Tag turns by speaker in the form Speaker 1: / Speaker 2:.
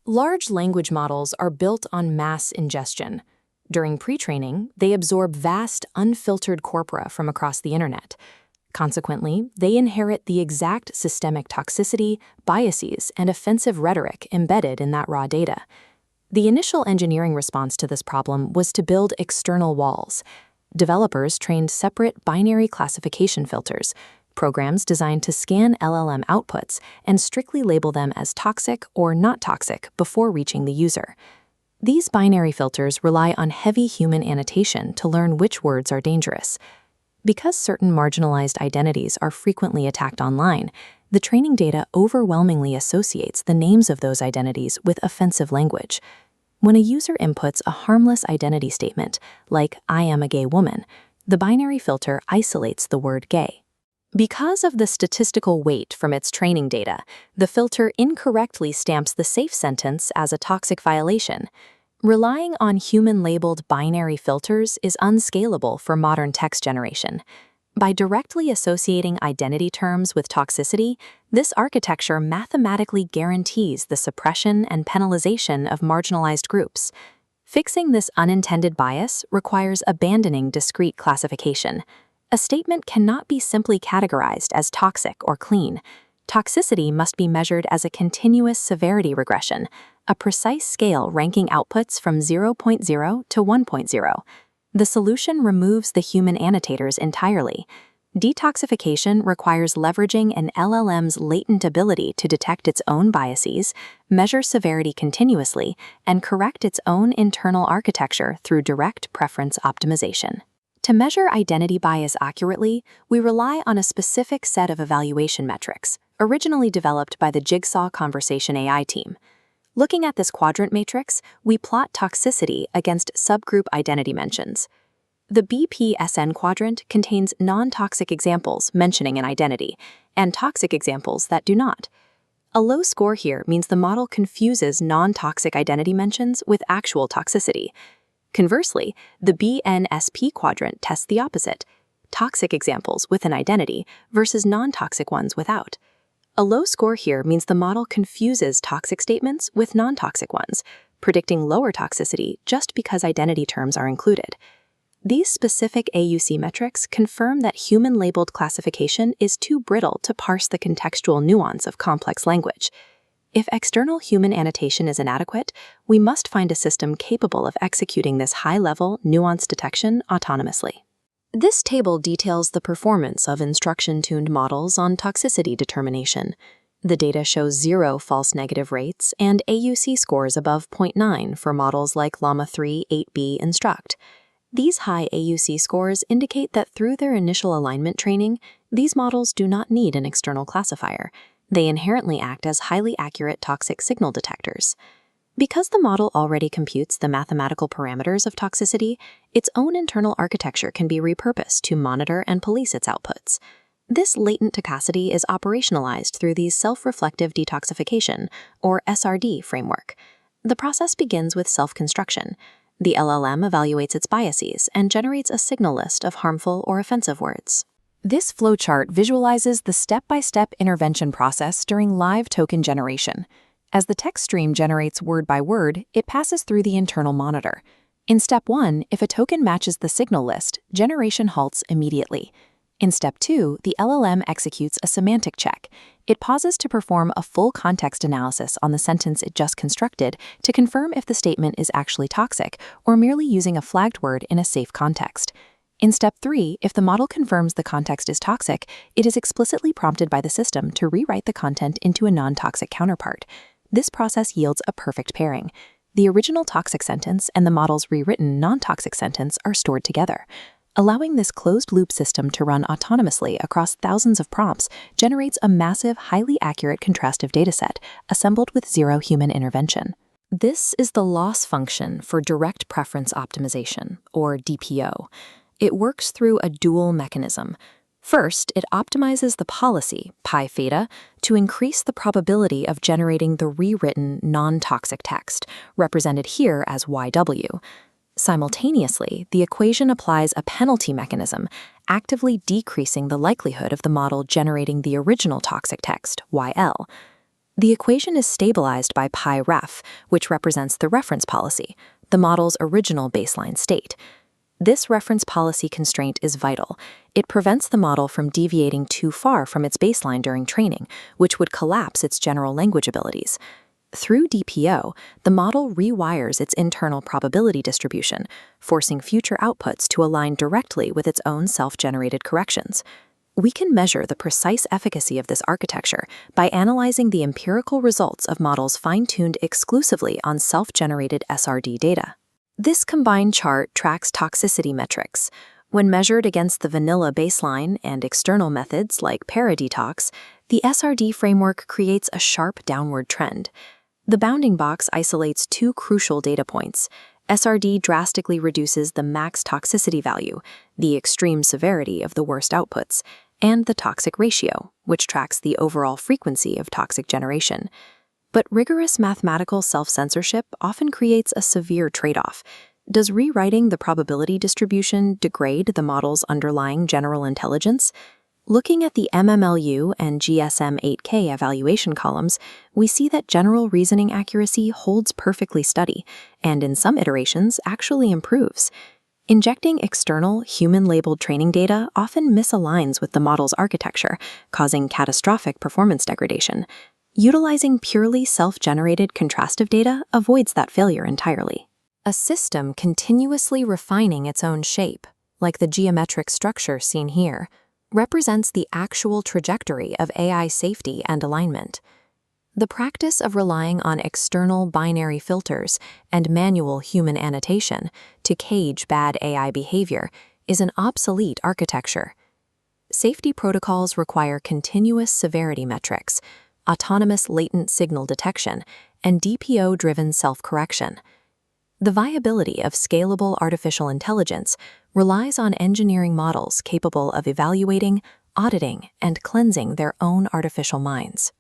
Speaker 1: Large language models are built on mass ingestion. During pre-training, they absorb vast, unfiltered corpora from across the internet. Consequently, they inherit the exact systemic toxicity, biases, and offensive rhetoric embedded in that raw data. The initial engineering response to this problem was to build external walls. Developers trained separate binary classification filters, programs designed to scan LLM outputs and strictly label them as toxic or not toxic before reaching the user. These binary filters rely on heavy human annotation to learn which words are dangerous. Because certain marginalized identities are frequently attacked online, the training data overwhelmingly associates the names of those identities with offensive language. When a user inputs a harmless identity statement, like "I am a gay woman," the binary filter isolates the word gay. Because of the statistical weight from its training data, the filter incorrectly stamps the safe sentence as a toxic violation. Relying on human-labeled binary filters is unscalable for modern text generation. By directly associating identity terms with toxicity, this architecture mathematically guarantees the suppression and penalization of marginalized groups. Fixing this unintended bias requires abandoning discrete classification. A statement cannot be simply categorized as toxic or clean. Toxicity must be measured as a continuous severity regression, a precise scale ranking outputs from 0.0 to 1.0. The solution removes the human annotators entirely. Detoxification requires leveraging an LLM's latent ability to detect its own biases, measure severity continuously, and correct its own internal architecture through direct preference optimization. To measure identity bias accurately, we rely on a specific set of evaluation metrics, originally developed by the Jigsaw Conversation AI team. Looking at this quadrant matrix, we plot toxicity against subgroup identity mentions. The BPSN quadrant contains non-toxic examples mentioning an identity, and toxic examples that do not. A low score here means the model confuses non-toxic identity mentions with actual toxicity. Conversely, the BNSP quadrant tests the opposite, toxic examples with an identity versus non-toxic ones without. A low score here means the model confuses toxic statements with non-toxic ones, predicting lower toxicity just because identity terms are included. These specific AUC metrics confirm that human-labeled classification is too brittle to parse the contextual nuance of complex language. If external human annotation is inadequate, we must find a system capable of executing this high-level, nuanced detection autonomously. This table details the performance of instruction-tuned models on toxicity determination. The data shows 0 false negative rates and AUC scores above 0.9 for models like Llama 3, 8B, Instruct. These high AUC scores indicate that through their initial alignment training, these models do not need an external classifier. They inherently act as highly accurate toxic signal detectors. Because the model already computes the mathematical parameters of toxicity, its own internal architecture can be repurposed to monitor and police its outputs. This latent toxicity is operationalized through the self-reflective detoxification, or SRD, framework. The process begins with self-construction. The LLM evaluates its biases and generates a signal list of harmful or offensive words. This flowchart visualizes the step-by-step intervention process during live token generation. As the text stream generates word by word, it passes through the internal monitor. In Step 1, if a token matches the signal list, generation halts immediately. In Step 2, the LLM executes a semantic check. It pauses to perform a full context analysis on the sentence it just constructed to confirm if the statement is actually toxic or merely using a flagged word in a safe context. In Step 3, if the model confirms the context is toxic, it is explicitly prompted by the system to rewrite the content into a non-toxic counterpart. This process yields a perfect pairing. The original toxic sentence and the model's rewritten non-toxic sentence are stored together. Allowing this closed-loop system to run autonomously across thousands of prompts generates a massive, highly accurate contrastive dataset, assembled with zero human intervention. This is the loss function for direct preference optimization, or DPO. It works through a dual mechanism. First, it optimizes the policy, pi theta, to increase the probability of generating the rewritten non-toxic text, represented here as YW. Simultaneously, the equation applies a penalty mechanism, actively decreasing the likelihood of the model generating the original toxic text, YL. The equation is stabilized by pi ref, which represents the reference policy, the model's original baseline state. This reference policy constraint is vital. It prevents the model from deviating too far from its baseline during training, which would collapse its general language abilities. Through DPO, the model rewires its internal probability distribution, forcing future outputs to align directly with its own self-generated corrections. We can measure the precise efficacy of this architecture by analyzing the empirical results of models fine-tuned exclusively on self-generated SRD data. This combined chart tracks toxicity metrics. When measured against the vanilla baseline and external methods like paradetox, the SRD framework creates a sharp downward trend. The bounding box isolates two crucial data points. SRD drastically reduces the max toxicity value, the extreme severity of the worst outputs, and the toxic ratio, which tracks the overall frequency of toxic generation. But rigorous mathematical self-censorship often creates a severe trade-off. Does rewriting the probability distribution degrade the model's underlying general intelligence? Looking at the MMLU and GSM-8K evaluation columns, we see that general reasoning accuracy holds perfectly steady, and in some iterations actually improves. Injecting external, human-labeled training data often misaligns with the model's architecture, causing catastrophic performance degradation. Utilizing purely self-generated contrastive data avoids that failure entirely. A system continuously refining its own shape, like the geometric structure seen here, represents the actual trajectory of AI safety and alignment. The practice of relying on external binary filters and manual human annotation to cage bad AI behavior is an obsolete architecture. Safety protocols require continuous severity metrics, autonomous latent signal detection, and DPO-driven self-correction. The viability of scalable artificial intelligence relies on engineering models capable of evaluating, auditing, and cleansing their own artificial minds.